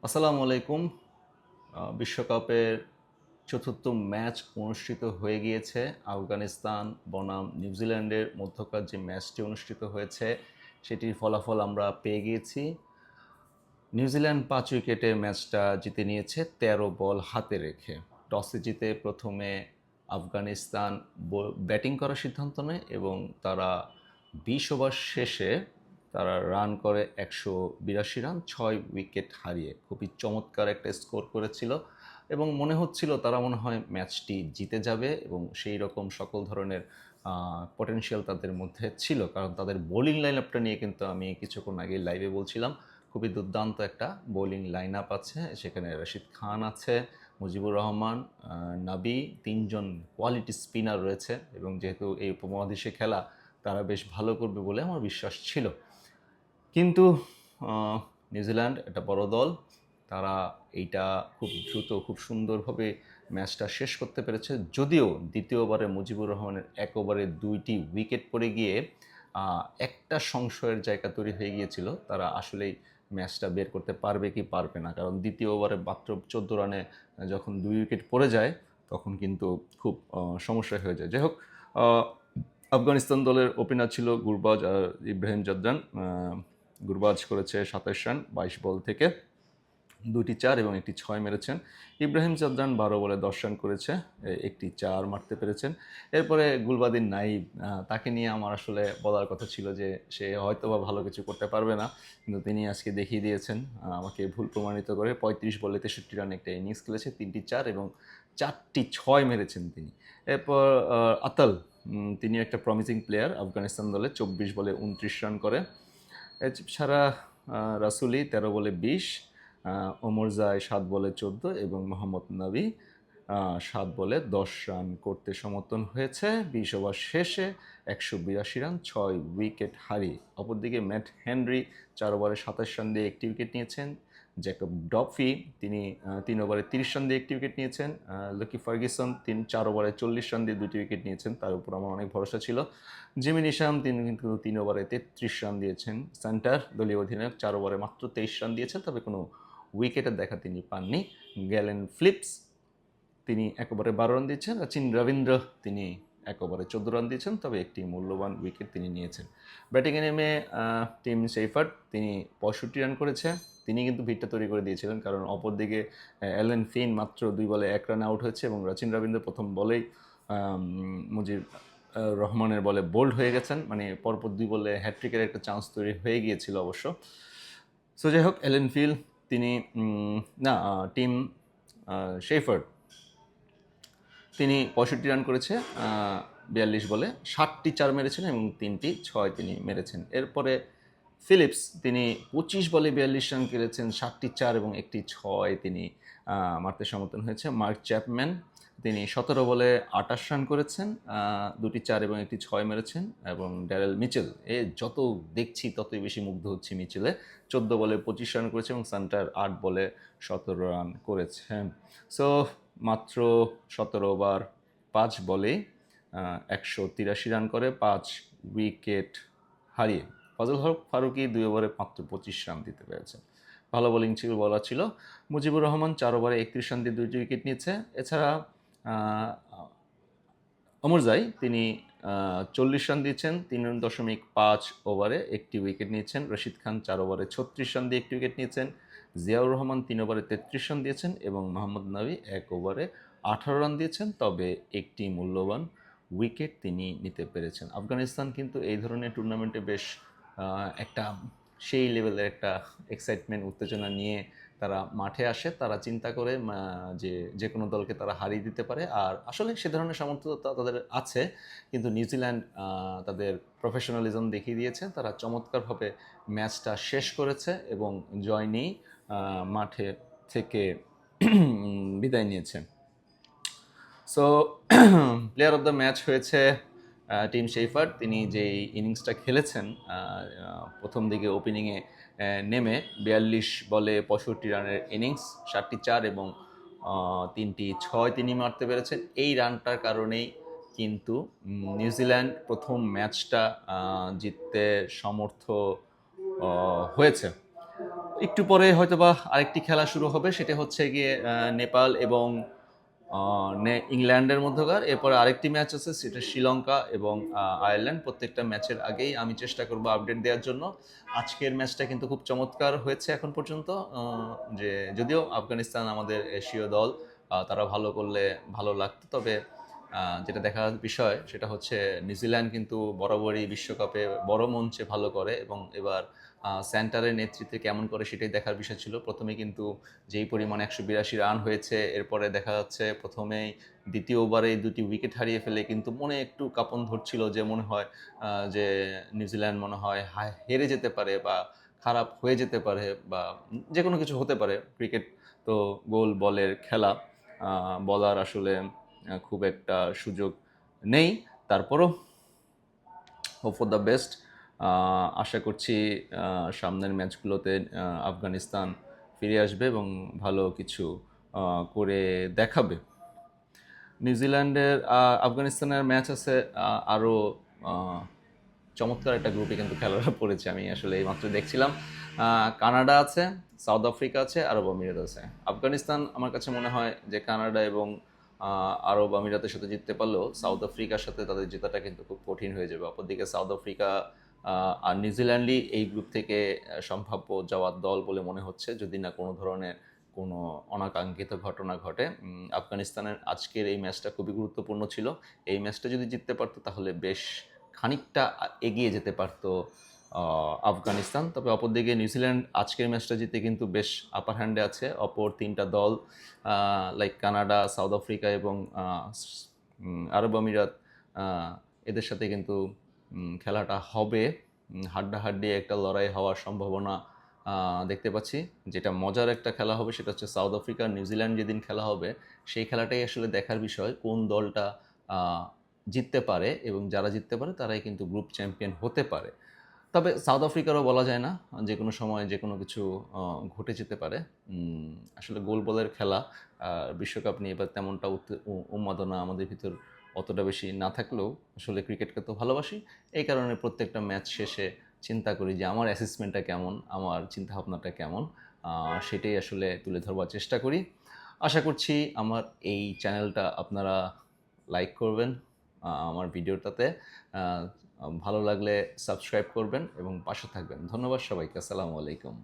আসসালামু আলাইকুম। বিশ্বকাপের চতুর্থ ম্যাচ অনুষ্ঠিত হয়ে গিয়েছে। আফগানিস্তান বনাম নিউজিল্যান্ডের মধ্যকার যে ম্যাচটি অনুষ্ঠিত হয়েছে সেটির ফলাফল আমরা পেয়ে গিয়েছি। নিউজিল্যান্ড 5 উইকেটে ম্যাচটা জিতে নিয়েছে 13 বল হাতে রেখে। টসে জিতে প্রথমে আফগানিস্তান ব্যাটিং করার সিদ্ধান্ত নেয় এবং তারা 20 ওভার শেষে তারা রান করে 182 রান 6 উইকেট হারিয়ে। খুবই চমৎকার একটা স্কোর করেছিল এবং মনে হচ্ছিল তারা মনে হয় ম্যাচটি জিতে যাবে এবং সেই রকম সকল ধরনের পটেনশিয়াল তাদের মধ্যে ছিল, কারণ তাদের বোলিং লাইন আপটা নিয়ে কিন্তু আমি কিছুক্ষণ আগে লাইভে বলছিলাম। খুবই দুর্দান্ত একটা বোলিং লাইন আপ আছে, সেখানে রশিদ খান আছে, মুজিবুর রহমান, নাবি, তিনজন কোয়ালিটি স্পিনার রয়েছে এবং যেহেতু এই উপমহাদেশে খেলা তারা বেশ ভালো করবে বলে আমার বিশ্বাস ছিল। কিন্তু নিউজিল্যান্ড একটা বড় দল, তারা এইটা খুব দ্রুত খুব সুন্দরভাবে ম্যাচটা শেষ করতে পেরেছে, যদিও দ্বিতীয় ওভারে মুজিবুর রহমানের 1 ওভারে 2টি উইকেট পড়ে গিয়ে একটা সংশয়ের জায়গা তৈরি হয়ে গিয়েছিল তারা আসলেই ম্যাচটা বের করতে পারবে কি পারবে না, কারণ দ্বিতীয় ওভারে মাত্র 14 রানে যখন 2 উইকেট পড়ে যায় তখন কিন্তু খুব সমস্যা হয়ে যায়। যাই হোক, আফগানিস্তান দলের ওপেনার ছিল গুরবাজ আর ইব্রাহিম জাদরান। গুরবাজ করেছে 27 রান 22 বল থেকে, 2টি 4 এবং একটি 6 মেরেছেন। ইব্রাহিম জাদরান 12 বলে 10 রান করেছে, একটি 4 মারতে পেরেছেন। এরপরে গুলবাদিন নাইব, তাকে নিয়ে আমার আসলে বলার কথা ছিল যে সে হয়তো বা ভালো কিছু করতে পারবে না, কিন্তু তিনি আজকে দেখিয়ে দিয়েছেন আমাকে ভুল প্রমাণিত করে। 35 বলে 63 রান একটা ইনিংস খেলেছে, 3টি 4 এবং 4টি 6 মেরেছেন তিনি। এরপর আতাল, তিনি একটা প্রমিসিং প্লেয়ার আফগানিস্তান দলে, 24 বলে 29 রান করে। এছাড়া রাসুলি 13 বলে 20, ওমরজাই 7 বলে 14 এবং মোহাম্মদ নাবি 7 বলে 10 রান করতে সমর্থন হয়েছে 20 ওভার শেষে 182 রান 6 উইকেট হারিয়ে। অপরদিকে ম্যাট হেনরি 4 ওভারে 27 রান দিয়ে একটি উইকেট নিয়েছেন। জ্যাকব ডফি, তিনি 3 ওভারে 30 রান দিয়ে একটি উইকেট নিয়েছেন। লকি ফার্গুসন 4 ওভারে 40 রান দিয়ে 2টি উইকেট নিয়েছেন, তার উপর আমার অনেক ভরসা ছিল। জিমি নিশাম, তিনি কিন্তু 3 ওভারে 33 রান দিয়েছেন। সেন্টার দলীয় অধিনায়ক 4 ওভারে মাত্র 23 রান দিয়েছেন, তবে কোনো উইকেটের দেখা তিনি পাননি। গ্যালেন ফিলিপস, তিনি 1 ওভারে 12 রান দিয়েছেন। সচিন রবীন্দ্র, তিনি 1 ওভারে 14 রান দিয়েছেন, তবে একটি মূল্যবান উইকেট তিনি নিয়েছেন। ব্যাটিংয়ে নেমে টিম শেফার্ড, তিনি 65 রান করেছে। তিনি কিন্তু ভিড়টা তৈরি করে দিয়েছিলেন, কারণ অপরদিকে অ্যালেন ফিন মাত্র 2 বলে 1 রান আউট হয়েছে এবং সচিন রবীন্দ্র প্রথম বলেই মুজিব রহমানের বলে বোল্ড হয়ে গেছেন, মানে পরপর 2 বলে হ্যাট্রিকের একটা চান্স তৈরি হয়ে গিয়েছিল অবশ্য। সো যাই হোক, অ্যালেন ফিল, তিনি না টিম শেফার্ড, তিনি 65 রান করেছে 42 বলে, 7টি 4 মেরেছেন এবং 3টি 6 তিনি মেরেছেন। এরপরে ফিলিপস, তিনি 25 বলে 42 রান করেছেন, 7টি 4 এবং একটি 6 তিনি মারতে সমর্থন হয়েছে। মার্ক চ্যাপম্যান, তিনি 17 বলে 28 রান করেছেন, 2টি 4 এবং একটি 6 মেরেছেন। এবং ড্যারেল মিচেল, যত দেখছি ততই বেশি মুগ্ধ হচ্ছি মিচেলে, 14 বলে 25 রান করেছে এবং সান্টার 8 বলে 17 রান করেছেন। সো মাত্র 17 ওভার 5 বলে 183 রান করে 5 উইকেট হারিয়ে ফজল হক ফারুকি 2 ওভারে মাত্র 25 রান দিতে পেরেছে। ভালো বোলিং ছিল, বলার ছিল। মুজিবুর রহমান 4 ওভারে 31 রান দিয়ে 2টি উইকেট নিয়েছে। এছাড়া অমরজাই, তিনি 40 রান দিয়েছেন 3.5 ওভারে, একটি উইকেট নিয়েছেন। রশিদ খান 4 ওভারে 36 রান দিয়ে একটি উইকেট নিয়েছেন। জিয়াউর রহমান 3 ওভারে 33 রান দিয়েছেন এবং মোহাম্মদ নাবি 1 ওভারে 18 রান দিয়েছেন, তবে একটি মূল্যবান উইকেট তিনি নিতে পেরেছেন। আফগানিস্তান কিন্তু এই ধরনের টুর্নামেন্টে বেশ একটা সেই লেভেলের একটা এক্সাইটমেন্ট উত্তেজনা নিয়ে তারা মাঠে আসে। তারা চিন্তা করে যে যে কোনো দলকে তারা হারিয়ে দিতে পারে, আর আসলে সে ধরনের সামর্থ্য তাদের আছে। কিন্তু নিউজিল্যান্ড তাদের প্রফেশনালিজম দেখিয়ে দিয়েছে, তারা চমৎকারভাবে ম্যাচটা শেষ করেছে এবং জয় নিয়েই মাঠে থেকে বিদায় নিয়েছে। So player of the match হয়েছে টিম শেফার্ড। তিনি যেই ইনিংসটা খেলেছেন, প্রথম দিকে ওপেনিংয়ে নেমে 42 বলে 65 রানের ইনিংস, 7টি 4 এবং 3টি 6 তিনি মারতে পেরেছেন। এই রানটার কারণেই কিন্তু নিউজিল্যান্ড প্রথম ম্যাচটা জিততে সমর্থ হয়েছে। একটু পরে হয়তোবা আরেকটি খেলা শুরু হবে, সেটা হচ্ছে গিয়ে নেপাল এবং ইংল্যান্ডের মধ্যকার। এরপরে আরেকটি ম্যাচ আছে, সেটা শ্রীলঙ্কা এবং আয়ারল্যান্ড। প্রত্যেকটা ম্যাচের আগেই আমি চেষ্টা করব আপডেট দেওয়ার জন্য। আজকের ম্যাচটা কিন্তু খুব চমৎকার হয়েছে এখন পর্যন্ত। যে যদিও আফগানিস্তান আমাদের এশীয় দল, তারা ভালো করলে ভালো লাগতো, তবে যেটা দেখার বিষয় সেটা হচ্ছে নিউজিল্যান্ড কিন্তু বরাবরই বিশ্বকাপে বড় মঞ্চে ভালো করে, এবং এবার সেন্টারের নেতৃত্বে কেমন করে সেটাই দেখার বিষয় ছিল। প্রথমে কিন্তু যেই পরিমাণ 182 রান হয়েছে, এরপরে দেখা যাচ্ছে প্রথমেই দ্বিতীয় ওভারে 2টি উইকেট হারিয়ে ফেলে কিন্তু মনে একটু কাঁপন ধরছিল, যে মনে হয় যে নিউজিল্যান্ড মনে হয় হেরে যেতে পারে বা খারাপ হয়ে যেতে পারে, বা যে কোনো কিছু হতে পারে। ক্রিকেট তো গোল বলের খেলা, বলার আসলে খুব একটা সুযোগ নেই। তারপরও হোপ ফর দ্য বেস্ট। আশা করছি সামনের ম্যাচগুলোতে আফগানিস্তান ফিরে আসবে এবং ভালো কিছু করে দেখাবে। নিউজিল্যান্ডের আফগানিস্তানের ম্যাচ আছে আরও চমৎকার একটা গ্রুপে কিন্তু খেলাটা পড়েছে। আমি আসলে এইমাত্র দেখছিলাম, কানাডা আছে, সাউথ আফ্রিকা আছে, আরব আমিরাত আছে। আফগানিস্তান আমার কাছে মনে হয় যে কানাডা এবং আরব আমিরাতের সাথে জিততে পারলেও সাউথ আফ্রিকার সাথে তাদের জেতাটা কিন্তু খুব কঠিন হয়ে যাবে। অপরদিকে সাউথ আফ্রিকা আর নিউজিল্যান্ডই এই গ্রুপ থেকে সম্ভাব্য যাওয়ার দল বলে মনে হচ্ছে, যদি না কোনো ধরনের কোনো অনাকাঙ্ক্ষিত ঘটনা ঘটে। আফগানিস্তানের আজকের এই ম্যাচটা খুবই গুরুত্বপূর্ণ ছিল। এই ম্যাচটা যদি জিততে পারতো তাহলে বেশ খানিকটা এগিয়ে যেতে পারতো আফগানিস্তান। তবে অপরদিকে নিউজিল্যান্ড আজকের ম্যাচটা জিতে কিন্তু বেশ আপার হ্যান্ডে আছে। অপর তিনটা দল লাইক কানাডা, সাউথ আফ্রিকা এবং আরব আমিরাত, এদের সাথে কিন্তু খেলাটা হবে। হাড্ডাহাড্ডি একটা লড়াই হওয়ার সম্ভাবনা দেখতে পাচ্ছি। যেটা মজার একটা খেলা হবে সেটা হচ্ছে সাউথ আফ্রিকা নিউজিল্যান্ড যেদিন খেলা হবে, সেই খেলাটাই আসলে দেখার বিষয়, কোন দলটা জিততে পারে, এবং যারা জিততে পারে তারাই কিন্তু গ্রুপ চ্যাম্পিয়ন হতে পারে। তবে সাউথ আফ্রিকারও বলা যায় না, যে কোনো সময় যে কোনো কিছু ঘটে যেতে পারে। আসলে গোল বলের খেলা, বিশ্বকাপ নিয়ে এবার তেমনটা উন্মাদনা আমাদের ভিতর অতটা বেশি না থাকলেও আসলে ক্রিকেটকে তো ভালোবাসি। এই কারণে প্রত্যেকটা ম্যাচ শেষে চিন্তা করি যে আমার অ্যাসেসমেন্টটা কেমন, আমার চিন্তাভাবনাটা কেমন, সেটাই আসলে তুলে ধরবার চেষ্টা করি। আশা করছি আমার এই চ্যানেলটা আপনারা লাইক করবেন, আমার ভিডিওটাতে ভালো লাগলে সাবস্ক্রাইব করবেন এবং পাশে থাকবেন। ধন্যবাদ সবাইকে। আসসালামু আলাইকুম।